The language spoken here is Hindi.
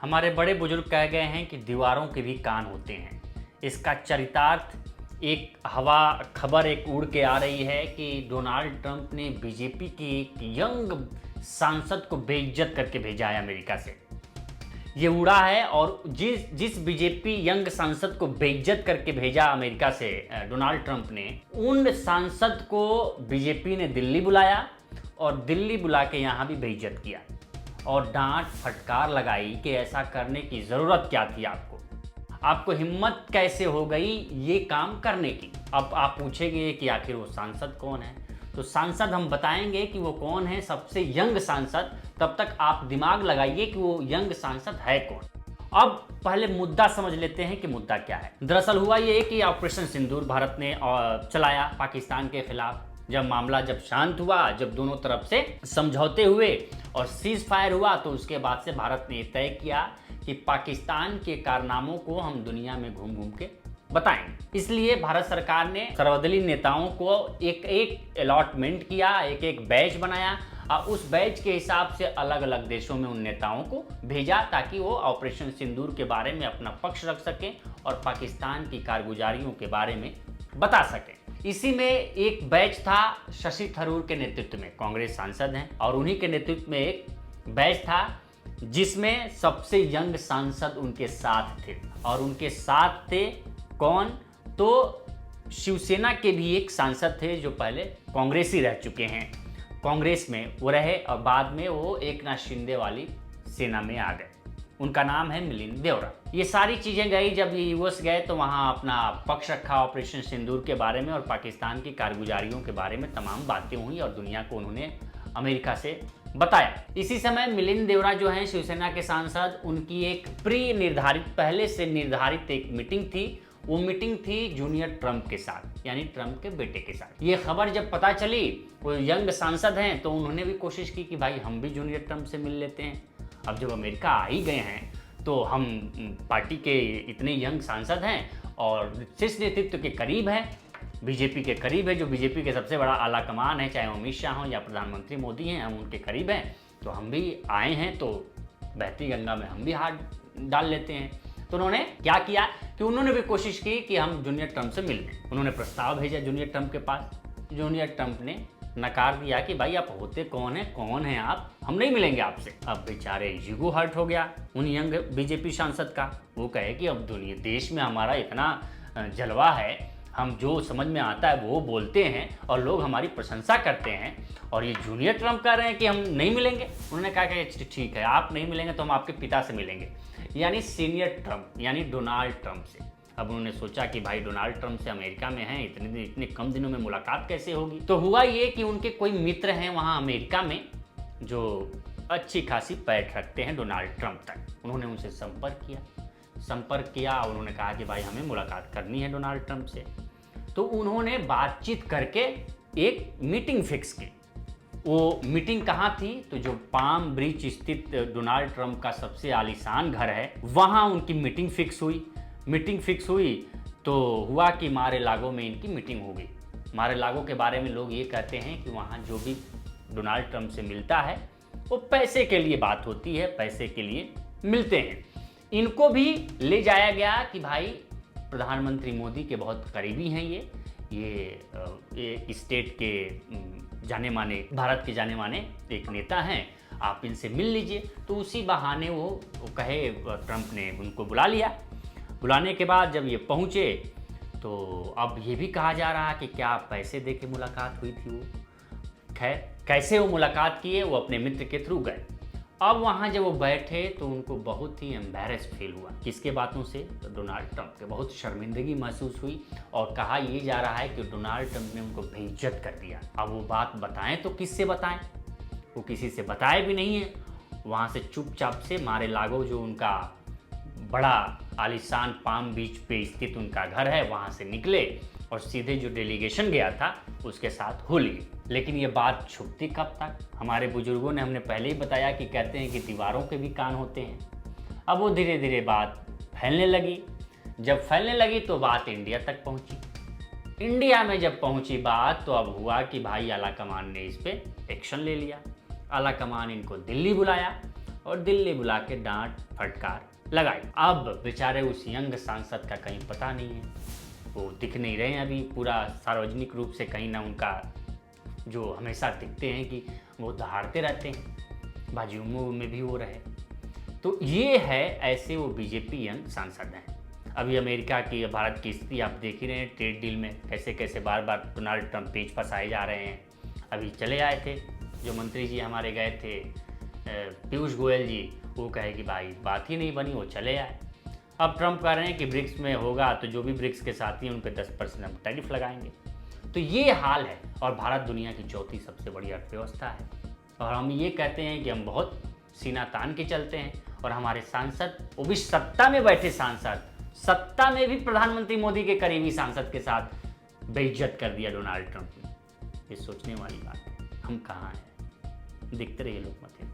हमारे बड़े बुजुर्ग कह गए हैं कि दीवारों के भी कान होते हैं। इसका चरितार्थ एक हवा खबर एक उड़ के आ रही है कि डोनाल्ड ट्रंप ने बीजेपी की एक यंग सांसद को बेइज्जत करके भेजा है अमेरिका से। ये उड़ा है और जिस बीजेपी यंग सांसद को बेइज्जत करके भेजा अमेरिका से डोनाल्ड ट्रंप ने, उन सांसद को बीजेपी ने दिल्ली बुलाया और दिल्ली बुला के यहाँ भी बेइज्जत किया और डांट फटकार लगाई कि ऐसा करने की ज़रूरत क्या थी आपको हिम्मत कैसे हो गई ये काम करने की। अब आप पूछेंगे कि आखिर वो सांसद कौन है, तो सांसद हम बताएंगे कि वो कौन है, सबसे यंग सांसद। तब तक आप दिमाग लगाइए कि वो यंग सांसद है कौन। अब पहले मुद्दा समझ लेते हैं कि मुद्दा क्या है। दरअसल हुआ ये कि ऑपरेशन सिंदूर भारत ने चलाया पाकिस्तान के खिलाफ। जब मामला शांत हुआ, जब दोनों तरफ से समझौते हुए और सीज फायर हुआ, तो उसके बाद से भारत ने तय किया कि पाकिस्तान के कारनामों को हम दुनिया में घूम घूम के बताएंगे। इसलिए भारत सरकार ने सर्वदलीय नेताओं को एक एक अलॉटमेंट किया, एक एक बैच बनाया और उस बैच के हिसाब से अलग अलग देशों में उन नेताओं को भेजा ताकि वो ऑपरेशन सिंदूर के बारे में अपना पक्ष रख सकें और पाकिस्तान की कारगुजारियों के बारे में बता सकें। इसी में एक बैच था शशि थरूर के नेतृत्व में, कांग्रेस सांसद हैं, और उन्हीं के नेतृत्व में एक बैच था जिसमें सबसे यंग सांसद उनके साथ थे। और उनके साथ थे कौन? तो शिवसेना के भी एक सांसद थे जो पहले कांग्रेसी रह चुके हैं, कांग्रेस में वो रहे और बाद में वो एकनाथ शिंदे वाली सेना में आ गए। उनका नाम है मिलिंद देवरा। ये सारी चीज़ें गई, जब ये यूएस गए तो वहाँ अपना पक्ष रखा ऑपरेशन सिंदूर के बारे में और पाकिस्तान की कारगुजारियों के बारे में तमाम बातें हुई और दुनिया को उन्होंने अमेरिका से बताया। इसी समय मिलिंद देवरा जो हैं शिवसेना के सांसद, उनकी एक प्री निर्धारित पहले से निर्धारित एक मीटिंग थी। वो मीटिंग थी जूनियर ट्रंप के साथ, यानी ट्रंप के बेटे के साथ। ये खबर जब पता चली, वो यंग सांसद हैं, तो उन्होंने भी कोशिश की कि भाई हम भी जूनियर ट्रंप से मिल लेते हैं। अब जब अमेरिका आ ही गए हैं तो हम पार्टी के इतने यंग सांसद हैं और शीर्ष नेतृत्व के करीब हैं, बीजेपी के करीब है, जो बीजेपी के सबसे बड़ा आला कमान है, चाहे अमित शाह हो या प्रधानमंत्री मोदी हैं, हम उनके करीब हैं, तो हम भी आए हैं तो बहती गंगा में हम भी हाथ डाल लेते हैं। तो उन्होंने क्या किया कि उन्होंने भी कोशिश की कि हम जूनियर ट्रंप से मिल लें। उन्होंने प्रस्ताव भेजा जूनियर ट्रंप के पास। जूनियर ट्रंप ने नकार दिया कि भाई आप होते कौन है आप, हम नहीं मिलेंगे आपसे। अब बेचारे ईगो हर्ट हो गया उन यंग बीजेपी सांसद का। वो कहे कि अब दुनिया देश में हमारा इतना जलवा है, हम जो समझ में आता है वो बोलते हैं और लोग हमारी प्रशंसा करते हैं, और ये जूनियर ट्रंप कह रहे हैं कि हम नहीं मिलेंगे। उन्होंने कहा कि ठीक है, आप नहीं मिलेंगे तो हम आपके पिता से मिलेंगे, यानी सीनियर ट्रंप, यानी डोनाल्ड ट्रंप से। अब उन्होंने सोचा कि भाई डोनाल्ड ट्रंप से अमेरिका में हैं, इतने कम दिनों में मुलाकात कैसे होगी। तो हुआ ये कि उनके कोई मित्र हैं वहाँ अमेरिका में जो अच्छी खासी पैठ रखते हैं डोनाल्ड ट्रंप तक। उन्होंने उनसे संपर्क किया और उन्होंने कहा कि भाई हमें मुलाकात करनी है डोनाल्ड ट्रंप से। तो उन्होंने बातचीत करके एक मीटिंग फिक्स की। वो मीटिंग कहाँ थी? तो जो पाम ब्रिज स्थित डोनाल्ड ट्रंप का सबसे आलीशान घर है, वहाँ उनकी मीटिंग फिक्स हुई। तो हुआ कि मारे लागो में इनकी मीटिंग हो गई। मारे लागो के बारे में लोग ये कहते हैं कि वहाँ जो भी डोनाल्ड ट्रंप से मिलता है वो पैसे के लिए बात होती है, पैसे के लिए मिलते हैं। इनको भी ले जाया गया कि भाई प्रधानमंत्री मोदी के बहुत करीबी हैं ये स्टेट के जाने माने, भारत के जाने माने एक नेता हैं, आप इनसे मिल लीजिए। तो उसी बहाने वो कहे ट्रंप ने उनको बुला लिया। बुलाने के बाद जब ये पहुँचे तो अब ये भी कहा जा रहा है कि क्या पैसे दे के मुलाकात हुई थी। वो खैर कैसे वो मुलाकात किए, वो अपने मित्र के थ्रू गए। अब वहाँ जब वो बैठे तो उनको बहुत ही एम्बैरेस फील हुआ। किसके बातों से? तो डोनाल्ड ट्रंप के। बहुत शर्मिंदगी महसूस हुई और कहा ये जा रहा है कि डोनाल्ड ट्रंप ने उनको बेइज्जत कर दिया। अब वो बात बताएं तो किससे बताएं? वो किसी से बताए भी नहीं है। वहाँ से चुपचाप से मारे लागो, जो उनका बड़ा आलीशान पाम बीच पे स्थित उनका घर है, वहाँ से निकले और सीधे जो डेलीगेशन गया था उसके साथ हो लिए। लेकिन ये बात छुपती कब तक? हमारे बुजुर्गों ने, हमने पहले ही बताया कि कहते हैं कि दीवारों के भी कान होते हैं। अब वो धीरे धीरे बात फैलने लगी। जब फैलने लगी तो बात इंडिया तक पहुंची। इंडिया में जब पहुंची बात तो अब हुआ कि भाई आला कमान ने इस पर एक्शन ले लिया। आला कमान इनको दिल्ली बुलाया और दिल्ली बुला के डांट फटकार लगाई। अब बेचारे उस यंग सांसद का कहीं पता नहीं है, वो दिख नहीं रहे हैं अभी पूरा सार्वजनिक रूप से, कहीं ना उनका जो हमेशा दिखते हैं कि वो दहाड़ते रहते हैं, बाजुओं में भी वो रहे। तो ये है, ऐसे वो बीजेपी यंग सांसद हैं। अभी अमेरिका की भारत की स्थिति आप देख ही रहे हैं, ट्रेड डील में कैसे कैसे बार बार डोनाल्ड ट्रंप पेच फंसाए जा रहे हैं। अभी चले आए थे जो मंत्री जी हमारे गए थे, पीयूष गोयल जी, वो कहे कि भाई बात ही नहीं बनी, वो चले आए। अब ट्रंप कह रहे हैं कि ब्रिक्स में होगा तो जो भी ब्रिक्स के साथी हैं उन पर 10% हम टैरिफ लगाएंगे। तो ये हाल है, और भारत दुनिया की चौथी सबसे बड़ी अर्थव्यवस्था है, और हम ये कहते हैं कि हम बहुत सीना तान के चलते हैं, और हमारे सांसद, वो भी सत्ता में बैठे सांसद, सत्ता में भी प्रधानमंत्री मोदी के करीबी सांसद के साथ बेइज्जत कर दिया डोनाल्ड ट्रंप ने। ये सोचने वाली बात है। हम कहाँ हैं? दिखते रहिए लोकमत।